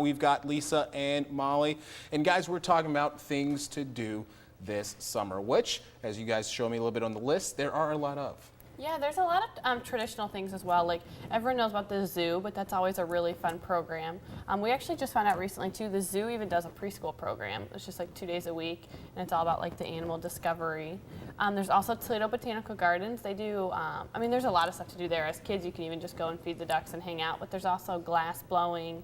We've got Lisa and Molly. And guys, we're talking about things to do this summer, which, as you guys show me a little bit on the list, there are a lot of. Yeah, there's a lot of traditional things as well. Like, everyone knows about the zoo, but that's always a really fun program. We actually just found out recently, too, the zoo even does a preschool program. It's just like 2 days a week, and it's all about like the animal discovery. There's also Toledo Botanical Gardens. They do, I mean, there's a lot of stuff to do there. As kids, you can even just go and feed the ducks and hang out, but there's also glass blowing.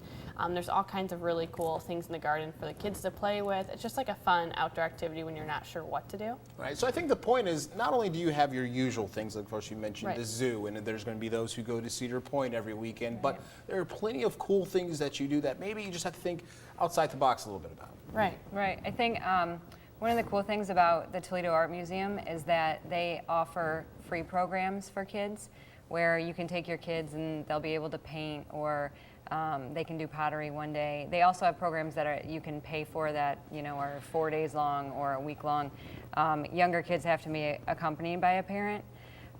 There's all kinds of really cool things in the garden for the kids to play with. It's just like a fun outdoor activity when you're not sure what to do. Right, so I think the point is, not only do you have your usual things, like of course you mentioned the zoo, and there's going to be those who go to Cedar Point every weekend, but there are plenty of cool things that you do that maybe you just have to think outside the box a little bit about. Right. I think one of the cool things about the Toledo Art Museum is that they offer free programs for kids where you can take your kids and they'll be able to paint, or they can do pottery one day. They also have programs that you can pay for that, are 4 days long or a week long. Younger kids have to be accompanied by a parent.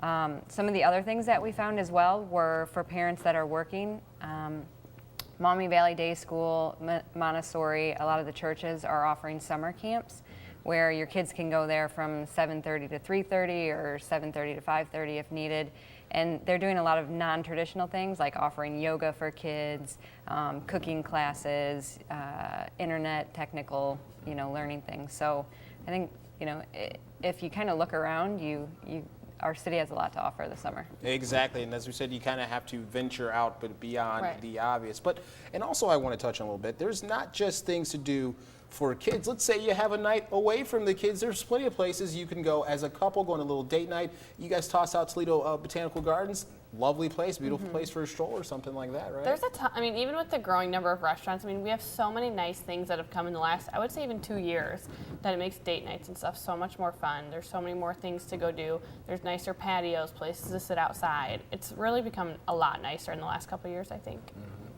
Some of the other things that we found as well were for parents that are working. Maumee Valley Day School, Montessori, a lot of the churches are offering summer camps where your kids can go there from 7:30 to 3:30 or 7:30 to 5:30 if needed. And they're doing a lot of non-traditional things like offering yoga for kids, cooking classes, internet technical, learning things. So I think, if you kind of look around, our city has a lot to offer this summer. Exactly, and as we said, you kind of have to venture out, but beyond the obvious. And also I want to touch on a little bit, there's not just things to do for kids. Let's say you have a night away from the kids. There's plenty of places you can go as a couple, go on a little date night. You guys toss out Toledo Botanical Gardens. Lovely place, beautiful place for a stroll or something like that, right? There's a ton, I mean, even with the growing number of restaurants, I mean, we have so many nice things that have come in the last, I would say even 2 years, that it makes date nights and stuff so much more fun. There's so many more things to go do. There's nicer patios, places to sit outside. It's really become a lot nicer in the last couple of years, I think.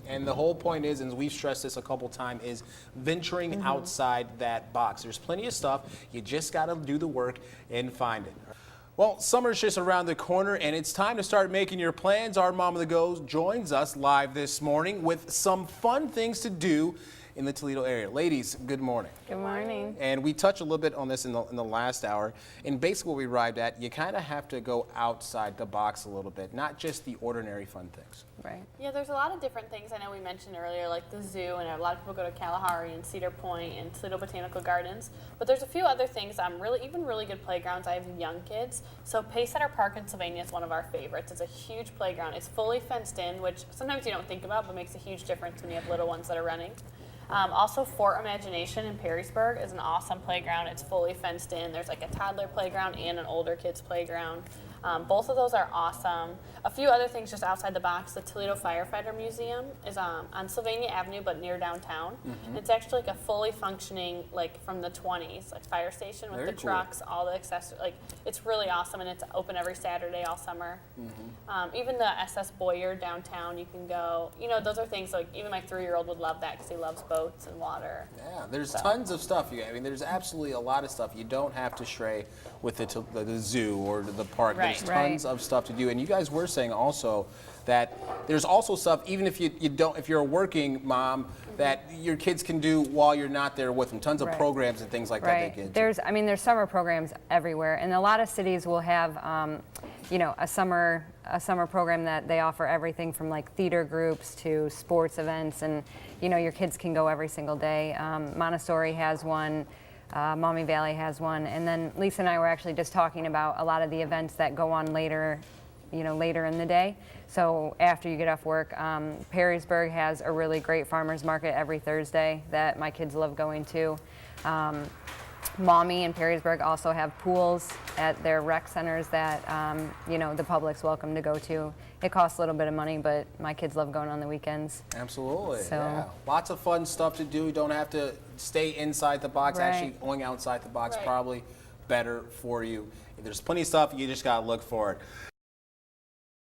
And the whole point is, and we've stressed this a couple times, is venturing outside that box. There's plenty of stuff. You just got to do the work and find it. Well, summer's just around the corner, and it's time to start making your plans. Our Mom on the Go joins us live this morning with some fun things to do in the Toledo area. Ladies, good morning. Good morning. And we touched a little bit on this in the last hour. And basically what we arrived at, you kind of have to go outside the box a little bit, not just the ordinary fun things. Right. Yeah, there's a lot of different things. I know we mentioned earlier, like the zoo, and a lot of people go to Kalahari and Cedar Point and Toledo Botanical Gardens. But there's a few other things, really good playgrounds. I have young kids. So Pacesetter Park in Sylvania is one of our favorites. It's a huge playground. It's fully fenced in, which sometimes you don't think about, but makes a huge difference when you have little ones that are running. Also, Fort Imagination in Perrysburg is an awesome playground. It's fully fenced in. There's like a toddler playground and an older kids playground. Both of those are awesome. A few other things just outside the box. The Toledo Firefighter Museum is on Sylvania Avenue, but near downtown. And it's actually like a fully functioning, like from the 20s, like fire station with the trucks, all the accessories. Like, it's really awesome, and it's open every Saturday all summer. Even the SS Boyer downtown, you can go. Those are things like even my 3-year-old would love that because he loves boats and water. Yeah, there's tons of stuff. I mean, there's absolutely a lot of stuff. You don't have to stray with the zoo or the park. There's tons of stuff to do. And you guys were saying also that there's also stuff, even if if you're a working mom, that your kids can do while you're not there with them. Tons of programs and things like that they get. There's summer programs everywhere, and a lot of cities will have, a summer program that they offer everything from like theater groups to sports events, and your kids can go every single day. Montessori has one. Maumee Valley has one, and then Lisa and I were actually just talking about a lot of the events that go on later in the day. So after you get off work, Perrysburg has a really great farmers market every Thursday that my kids love going to. Maumee and Perrysburg also have pools at their rec centers that the public's welcome to go to. It costs a little bit of money, but my kids love going on the weekends. Absolutely. So, yeah. Lots of fun stuff to do. You don't have to stay inside the box. Actually, going outside the box probably better for you. There's plenty of stuff. You just got to look for it.